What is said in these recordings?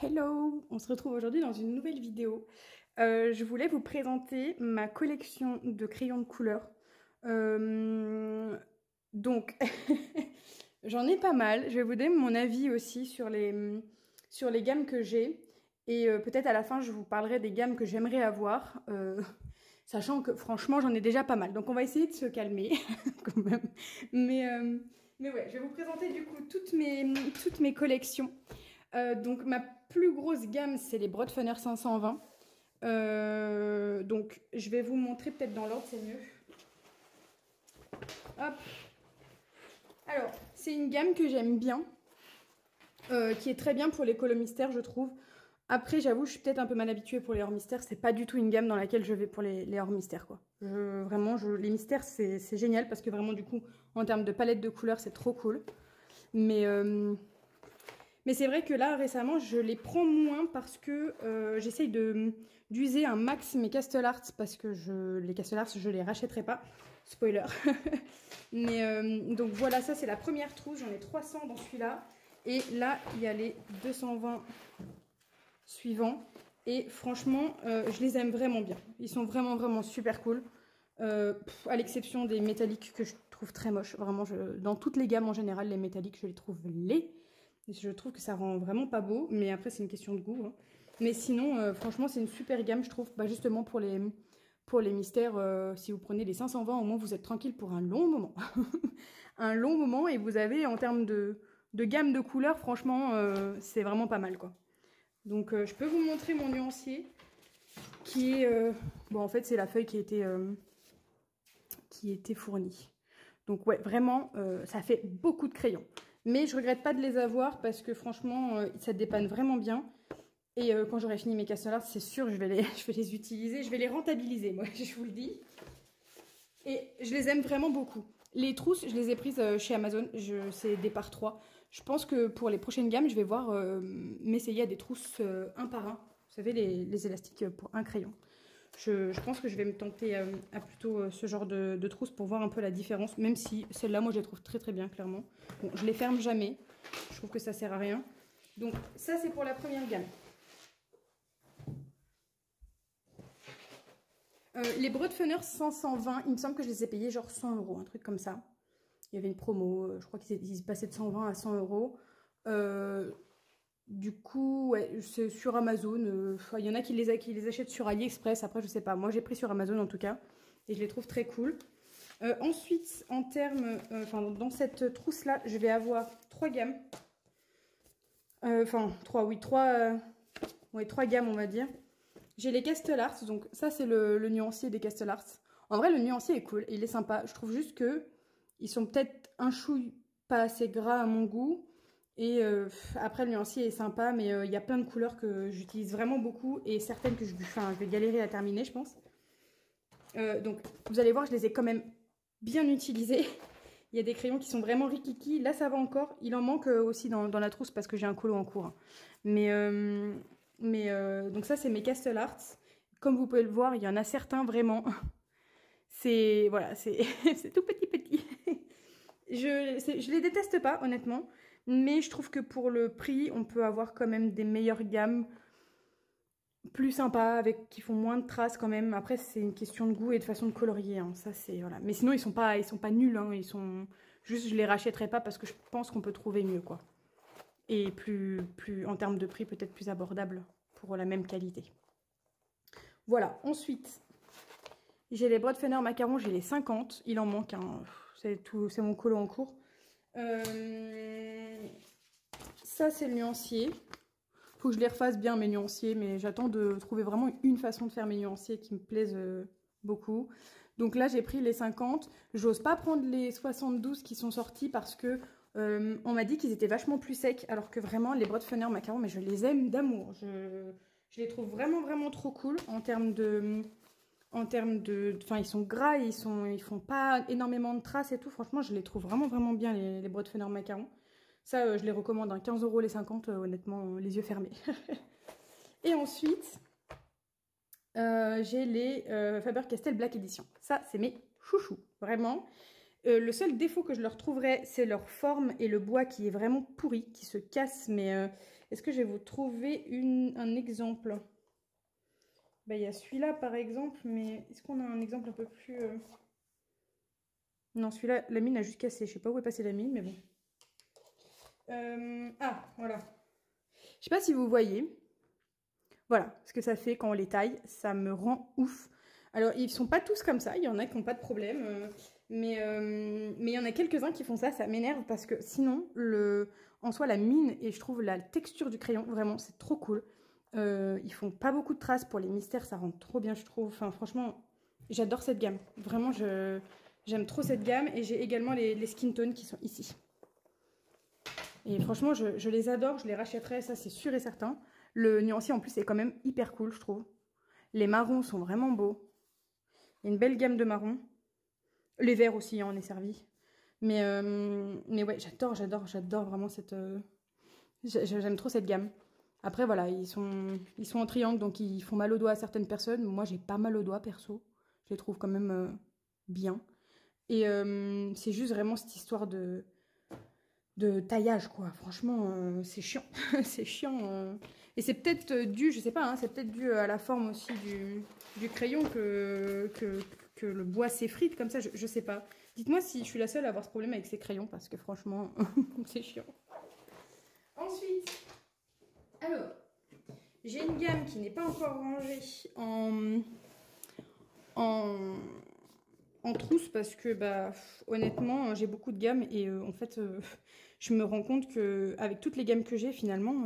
Hello! On se retrouve aujourd'hui dans une nouvelle vidéo. Je voulais vous présenter ma collection de crayons de couleur. Donc, j'en ai pas mal. Je vais vous donner mon avis aussi sur les gammes que j'ai. Et peut-être à la fin, je vous parlerai des gammes que j'aimerais avoir. Sachant que franchement, j'en ai déjà pas mal. Donc, on va essayer de se calmer quand même. Mais ouais, je vais vous présenter du coup toutes mes collections. Donc ma plus grosse gamme, c'est les Broadfunner 520. Donc je vais vous montrer peut-être dans l'ordre, c'est mieux. Hop. Alors, c'est une gamme que j'aime bien, qui est très bien pour les colos mystères, je trouve. Après, j'avoue, je suis peut-être un peu mal habituée pour les hors mystères. C'est pas du tout une gamme dans laquelle je vais pour les hors mystères, quoi. Les mystères, c'est génial parce que vraiment, du coup, en termes de palette de couleurs, c'est trop cool. Mais c'est vrai que là, récemment, je les prends moins parce que j'essaye d'user un max mes Castle Arts parce que les Castle Arts, je les rachèterai pas. Spoiler. Donc voilà, ça c'est la première trousse. J'en ai 300 dans celui-là. Et là, il y a les 220 suivants. Et franchement, je les aime vraiment bien. Ils sont vraiment, vraiment super cool. À l'exception des métalliques que je trouve très moches. Vraiment, dans toutes les gammes en général, les métalliques, je les trouve laids. Je trouve que ça rend vraiment pas beau, mais après c'est une question de goût. Hein. Mais sinon, franchement, c'est une super gamme, je trouve, justement pour les mystères. Si vous prenez les 520, au moins vous êtes tranquille pour un long moment. Un long moment, et vous avez, en termes de gamme de couleurs, franchement, c'est vraiment pas mal, quoi. Donc, je peux vous montrer mon nuancier, qui est... bon, en fait, c'est la feuille qui était fournie. Donc, ouais, vraiment, ça fait beaucoup de crayons. Mais je regrette pas de les avoir parce que franchement, ça dépanne vraiment bien. Et quand j'aurai fini mes Castle Arts, c'est sûr, je vais les utiliser. Je vais les rentabiliser, moi, je vous le dis. Et je les aime vraiment beaucoup. Les trousses, je les ai prises chez Amazon. C'est des par 3. Je pense que pour les prochaines gammes, je vais voir m'essayer à des trousses un par un. Vous savez, les élastiques pour un crayon. Je pense que je vais me tenter à plutôt ce genre de trousse pour voir un peu la différence, même si celle-là, moi, je les trouve très très bien, clairement. Bon, je les ferme jamais, je trouve que ça sert à rien. Donc ça, c'est pour la première gamme. Les Broadfunner 520, il me semble que je les ai payés genre 100 €, un truc comme ça. Il y avait une promo, je crois qu'ils passaient de 120 à 100 €. Du coup, ouais, c'est sur Amazon. Il y en a qui les achètent sur AliExpress. Après, je sais pas. Moi, j'ai pris sur Amazon en tout cas. Et je les trouve très cool. Ensuite, en termes... dans cette trousse-là, je vais avoir 3 gammes. Trois gammes, on va dire. J'ai les Castle Arts. Donc, ça, c'est le nuancier des Castle Arts. En vrai, le nuancier est cool. Il est sympa. Je trouve juste que ils sont peut-être un chouille pas assez gras à mon goût. Et après, le nuancier est sympa, mais il y a plein de couleurs que j'utilise vraiment beaucoup et certaines que je vais galérer à terminer, je pense. Donc, vous allez voir, je les ai quand même bien utilisés. Il y a des crayons qui sont vraiment rikiki. Là, ça va encore. Il en manque aussi dans la trousse parce que j'ai un colo en cours. Hein. Donc ça, c'est mes Castle Arts. Comme vous pouvez le voir, il y en a certains vraiment. C'est tout petit. Je les déteste pas, honnêtement. Mais je trouve que pour le prix, on peut avoir quand même des meilleures gammes plus sympas, qui font moins de traces quand même. Après, c'est une question de goût et de façon de colorier. Hein. Ça, c'est, voilà. Mais sinon, ils sont pas nuls. Hein. Juste, je les rachèterai pas parce que je pense qu'on peut trouver mieux, quoi. Et plus en termes de prix, peut-être plus abordable pour la même qualité. Voilà. Ensuite, j'ai les Broadfunner macarons, j'ai les 50. Il en manque un. C'est mon colo en cours. Ça, c'est le nuancier. Faut que je les refasse bien, mes nuanciers, mais j'attends de trouver vraiment une façon de faire mes nuanciers qui me plaisent beaucoup. Donc là, j'ai pris les 50. J'ose pas prendre les 72 qui sont sortis parce que on m'a dit qu'ils étaient vachement plus secs, alors que vraiment, les Broadfunner macarons, mais je les aime d'amour. Je les trouve vraiment, vraiment trop cool en termes de... Enfin, ils sont gras, ils font pas énormément de traces et tout. Franchement, je les trouve vraiment, vraiment bien, les Broadfunner macarons. Ça, je les recommande, hein, 15 € les 50, honnêtement, les yeux fermés. Et ensuite, j'ai les Faber-Castell Black Edition. Ça, c'est mes chouchous, vraiment. Le seul défaut que je leur trouverais, c'est leur forme et le bois qui est vraiment pourri, qui se casse, mais Est-ce que je vais vous trouver un exemple? Bah, il y a celui-là par exemple, mais est-ce qu'on a un exemple un peu plus... Non, celui-là, la mine a juste cassé. Je sais pas où est passée la mine, mais bon. Ah, voilà. Je sais pas si vous voyez. Voilà ce que ça fait quand on les taille. Ça me rend ouf. Alors, ils sont pas tous comme ça. Il y en a qui n'ont pas de problème. Mais il y en a quelques-uns qui font ça. Ça m'énerve parce que sinon, en soi, la mine et je trouve la texture du crayon, vraiment, c'est trop cool. Ils font pas beaucoup de traces pour les mystères. Ça rend trop bien, je trouve. Enfin, franchement, j'adore cette gamme. Vraiment, j'aime trop cette gamme. Et j'ai également les skin tones qui sont ici. Et franchement, je les adore, je les rachèterai, ça c'est sûr et certain. Le nuancier en plus est quand même hyper cool, je trouve. Les marrons sont vraiment beaux. Il y a une belle gamme de marrons. Les verts aussi, hein, on est servi. Mais ouais, j'adore vraiment cette... J'aime trop cette gamme. Après, voilà, ils sont en triangle, donc ils font mal aux doigts à certaines personnes. Moi, j'ai pas mal aux doigts, perso. Je les trouve quand même bien. Et c'est juste vraiment cette histoire de taillage, quoi. Franchement, c'est chiant. C'est chiant. Et c'est peut-être dû, je sais pas, hein, c'est peut-être dû à la forme aussi du crayon que le bois s'effrite comme ça, je sais pas. Dites-moi si je suis la seule à avoir ce problème avec ces crayons, parce que franchement, c'est chiant. Ensuite, alors, j'ai une gamme qui n'est pas encore rangée en trousse parce que bah honnêtement j'ai beaucoup de gammes et en fait je me rends compte que avec toutes les gammes que j'ai finalement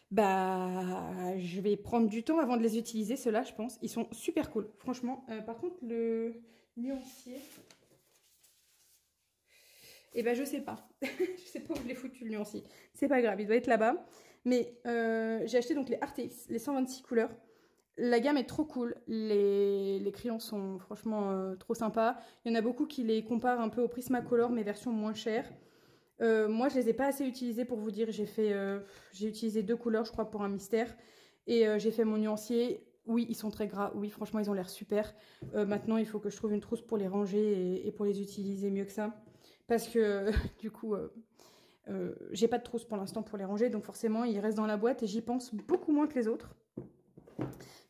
bah je vais prendre du temps avant de les utiliser, ceux-là je pense. Ils sont super cool franchement. Par contre le nuancier, et ben je sais pas. Je sais pas où je l'ai foutu le nuancier. C'est pas grave, il doit être là-bas. Mais j'ai acheté donc les RTX, les 126 couleurs. La gamme est trop cool, les crayons sont franchement trop sympas. Il y en a beaucoup qui les comparent un peu au Prismacolor, mais version moins chère. Moi, je les ai pas assez utilisés pour vous dire. J'ai utilisé 2 couleurs, je crois, pour un mystère. Et j'ai fait mon nuancier. Oui, ils sont très gras. Oui, franchement, ils ont l'air super. Maintenant, il faut que je trouve une trousse pour les ranger et pour les utiliser mieux que ça. Parce que, du coup, j'ai pas de trousse pour l'instant pour les ranger. Donc forcément, ils restent dans la boîte et j'y pense beaucoup moins que les autres.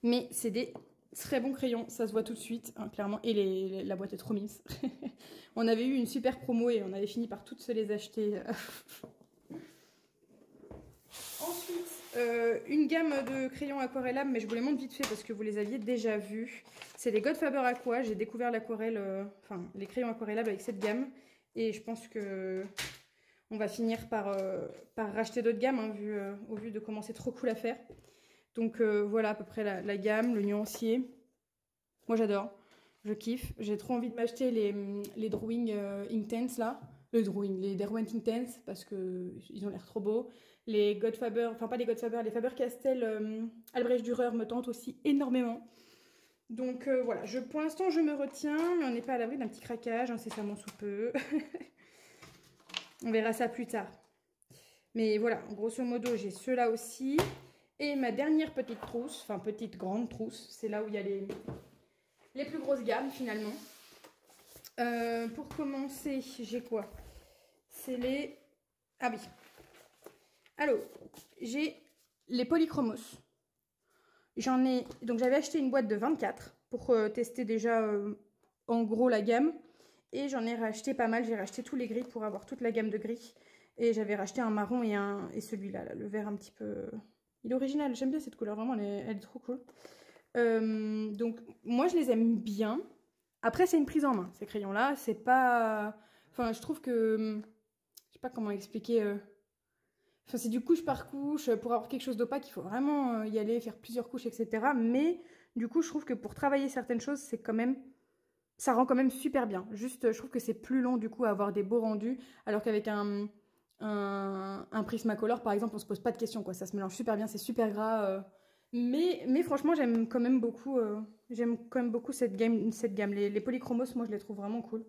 Mais c'est des très bons crayons, ça se voit tout de suite, hein, clairement. Et la boîte est trop mince. On avait eu une super promo et on avait fini par toutes se les acheter. Ensuite, une gamme de crayons aquarellables, mais je vous les montre vite fait parce que vous les aviez déjà vus. C'est les Godfather Aqua. J'ai découvert l'aquarelle, enfin les crayons aquarellables avec cette gamme. Et je pense que on va finir par racheter d'autres gammes, hein, au vu de comment c'est trop cool à faire. Donc voilà à peu près la gamme, le nuancier. Moi j'adore, je kiffe. J'ai trop envie de m'acheter les Drawing Intense là. Les Derwent Intense parce qu'ils ont l'air trop beaux. Les Godfaber, enfin pas les Godfaber, les Faber-Castell Albrecht Dürer me tentent aussi énormément. Donc voilà, pour l'instant je me retiens, mais on n'est pas à l'abri d'un petit craquage, incessamment sous peu. On verra ça plus tard. Mais voilà, grosso modo j'ai ceux-là aussi. Et ma dernière petite trousse, enfin petite grande trousse, c'est là où il y a les plus grosses gammes finalement. Pour commencer, j'ai quoi? C'est les... Ah oui. Alors, j'ai les Polychromos. J'en ai... Donc j'avais acheté une boîte de 24 pour tester déjà en gros la gamme. Et j'en ai racheté pas mal, j'ai racheté tous les gris pour avoir toute la gamme de gris. Et j'avais racheté un marron et celui-là, là, le vert un petit peu... Il est original, j'aime bien cette couleur, vraiment elle est trop cool. Donc moi je les aime bien. Après c'est une prise en main, ces crayons-là. C'est pas... Enfin je trouve que... Je sais pas comment expliquer... Enfin c'est du couche par couche. Pour avoir quelque chose d'opaque, il faut vraiment y aller, faire plusieurs couches, etc. Mais du coup je trouve que pour travailler certaines choses, c'est quand même... Ça rend quand même super bien. Juste je trouve que c'est plus long du coup à avoir des beaux rendus. Alors qu'avec un Prismacolor par exemple, on se pose pas de questions, quoi. Ça se mélange super bien, c'est super gras. Mais franchement, j'aime quand même beaucoup cette gamme. Les Polychromos, moi, je les trouve vraiment cool.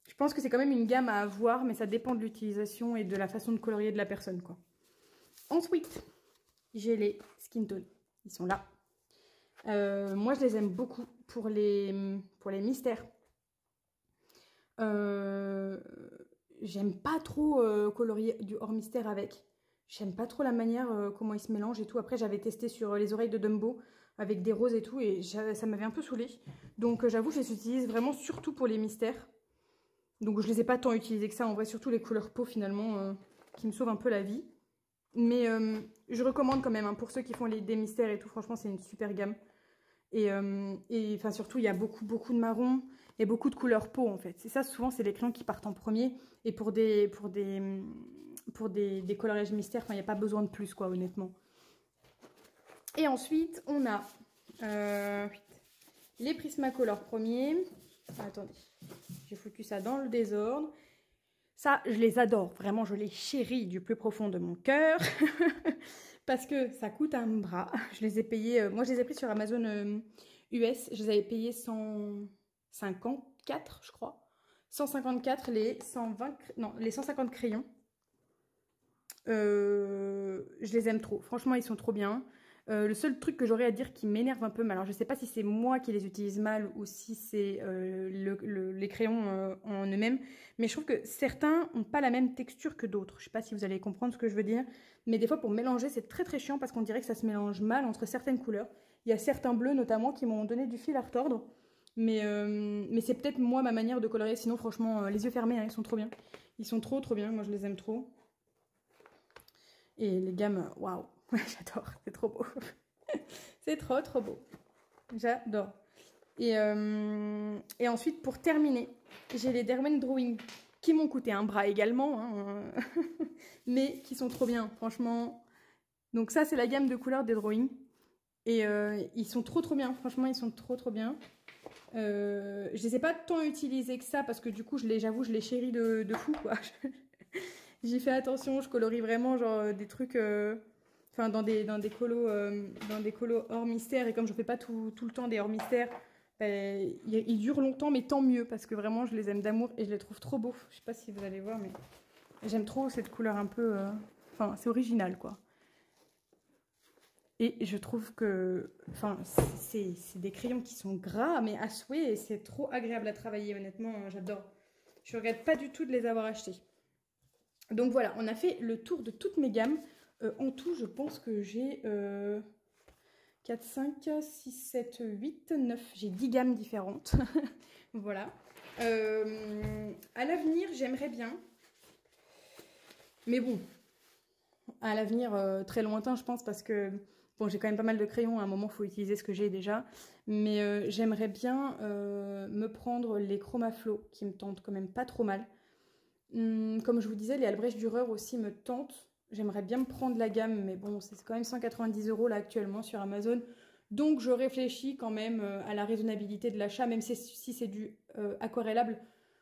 Je pense que c'est quand même une gamme à avoir, mais ça dépend de l'utilisation et de la façon de colorier de la personne, quoi. Ensuite, j'ai les Skin Tone. Ils sont là. Moi, je les aime beaucoup pour les mystères. J'aime pas trop colorier du hors mystère avec. j'aime pas trop la manière comment ils se mélangent et tout. Après, j'avais testé sur les oreilles de Dumbo avec des roses et tout, et ça m'avait un peu saoulée. Donc j'avoue, je les utilise vraiment surtout pour les mystères. Donc je les ai pas tant utilisés que ça, en vrai, surtout les couleurs peau finalement, qui me sauvent un peu la vie. Mais je recommande quand même, hein, pour ceux qui font des mystères et tout, franchement c'est une super gamme. Et enfin surtout il y a beaucoup de marron et beaucoup de couleurs peau en fait. C'est ça, souvent c'est les crayons qui partent en premier. Et pour des coloriages mystères, il n'y a pas besoin de plus quoi, honnêtement. Et ensuite on a les Prismacolor premiers. Ah, attendez, j'ai foutu ça dans le désordre. Ça, je les adore. Vraiment, je les chéris du plus profond de mon cœur. Parce que ça coûte un bras. Je les ai payés... moi, je les ai pris sur Amazon US. Je les avais payés 154, je crois. 154 les 120... Non, les 150 crayons. Je les aime trop. Franchement, ils sont trop bien. Le seul truc que j'aurais à dire qui m'énerve un peu, mais alors je sais pas si c'est moi qui les utilise mal ou si c'est les crayons en eux-mêmes, mais je trouve que certains n'ont pas la même texture que d'autres. Je sais pas si vous allez comprendre ce que je veux dire, mais des fois pour mélanger c'est très chiant parce qu'on dirait que ça se mélange mal entre certaines couleurs. Il y a certains bleus notamment qui m'ont donné du fil à retordre, mais c'est peut-être moi ma manière de colorier. Sinon franchement les yeux fermés, hein, ils sont trop bien. Ils sont trop bien, moi je les aime trop. Et les gammes, waouh, j'adore, c'est trop beau. C'est trop beau. J'adore. Et ensuite, pour terminer, j'ai les Derwent Drawing qui m'ont coûté un bras également, hein, mais qui sont trop bien, franchement. Donc ça, c'est la gamme de couleurs des Drawing. Et ils sont trop bien, franchement, ils sont trop bien. Je les ai pas tant utilisés que ça, parce que du coup, j'avoue, je les chéris de fou, quoi. J'y fais attention, je colorie vraiment genre des trucs, enfin dans des colos hors mystère, et comme je fais pas tout le temps des hors mystère, ben, ils durent longtemps, mais tant mieux parce que vraiment je les aime d'amour et je les trouve trop beaux. Je sais pas si vous allez voir, mais j'aime trop cette couleur un peu, enfin c'est original quoi. Et je trouve que, enfin c'est des crayons qui sont gras mais à souhait et c'est trop agréable à travailler, honnêtement, j'adore. Je regrette pas du tout de les avoir achetés. Donc voilà, on a fait le tour de toutes mes gammes. En tout, je pense que j'ai 4, 5, 6, 7, 8, 9. J'ai 10 gammes différentes. Voilà. À l'avenir, j'aimerais bien. Mais bon, à l'avenir très lointain, je pense, parce que bon, j'ai quand même pas mal de crayons. À un moment, il faut utiliser ce que j'ai déjà. Mais j'aimerais bien me prendre les Chromaflow, qui me tentent quand même pas trop mal. Comme je vous disais, les Albrecht Dürer aussi me tentent. J'aimerais bien me prendre la gamme, mais bon, c'est quand même 190 € là actuellement sur Amazon. Donc je réfléchis quand même à la raisonnabilité de l'achat, même si c'est du aquarellable.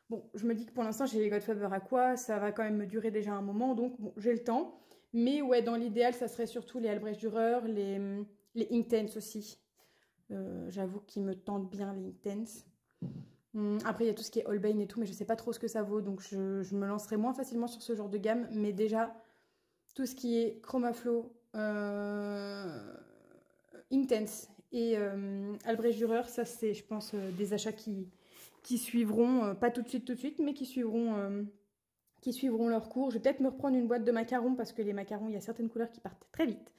Bon, je me dis que pour l'instant j'ai les Godfather Aqua, ça va quand même me durer déjà un moment, donc bon, j'ai le temps. Mais ouais, dans l'idéal, ça serait surtout les Albrecht Dürer, les Inktense aussi. J'avoue qu'ils me tentent bien les Inktense. Après, il y a tout ce qui est Holbein et tout, mais je sais pas trop ce que ça vaut, donc je me lancerai moins facilement sur ce genre de gamme. Mais déjà, tout ce qui est Chromaflow, Inktense et Albrecht Dürer, ça c'est, je pense, des achats qui suivront, pas tout de suite, mais qui suivront leur cours. Je vais peut-être me reprendre une boîte de macarons, parce que les macarons, il y a certaines couleurs qui partent très vite,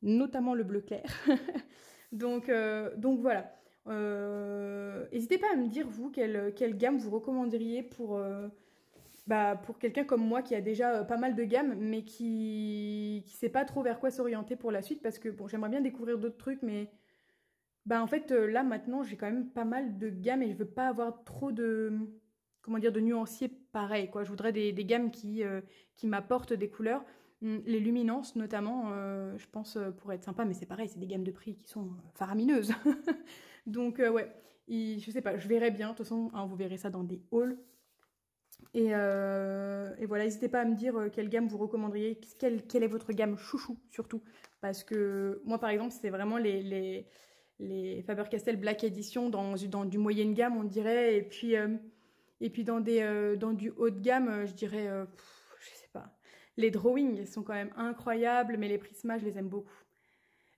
notamment le bleu clair. donc voilà. N'hésitez pas à me dire, vous, quelle gamme vous recommanderiez pour quelqu'un comme moi qui a déjà pas mal de gammes, mais qui sait pas trop vers quoi s'orienter pour la suite, parce que bon, j'aimerais bien découvrir d'autres trucs, mais en fait, là, maintenant, j'ai quand même pas mal de gammes et je veux pas avoir trop de, comment dire, de nuanciers pareils, quoi. Je voudrais des gammes qui m'apportent des couleurs. Les luminances, notamment, je pense, pourraient être sympas, mais c'est pareil, c'est des gammes de prix qui sont faramineuses. Donc, ouais, je sais pas, je verrai bien. De toute façon, hein, vous verrez ça dans des hauls. Et voilà, n'hésitez pas à me dire quelle gamme vous recommanderiez, quelle est votre gamme chouchou, surtout. Parce que moi, par exemple, c'est vraiment les Faber-Castell Black Edition dans du moyenne gamme, on dirait. Et puis dans du haut de gamme, je dirais, je sais pas. Les drawings, ils sont quand même incroyables, mais les Prisma, je les aime beaucoup.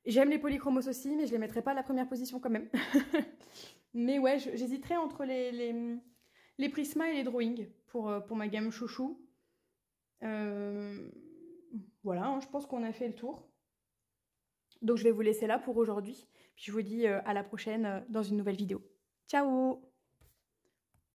J'aime les polychromos aussi, mais je les mettrai pas à la première position quand même. Mais ouais, j'hésiterais entre les Prisma et les drawings pour ma gamme chouchou. voilà, hein, je pense qu'on a fait le tour. Donc je vais vous laisser là pour aujourd'hui. Puis je vous dis à la prochaine dans une nouvelle vidéo. Ciao!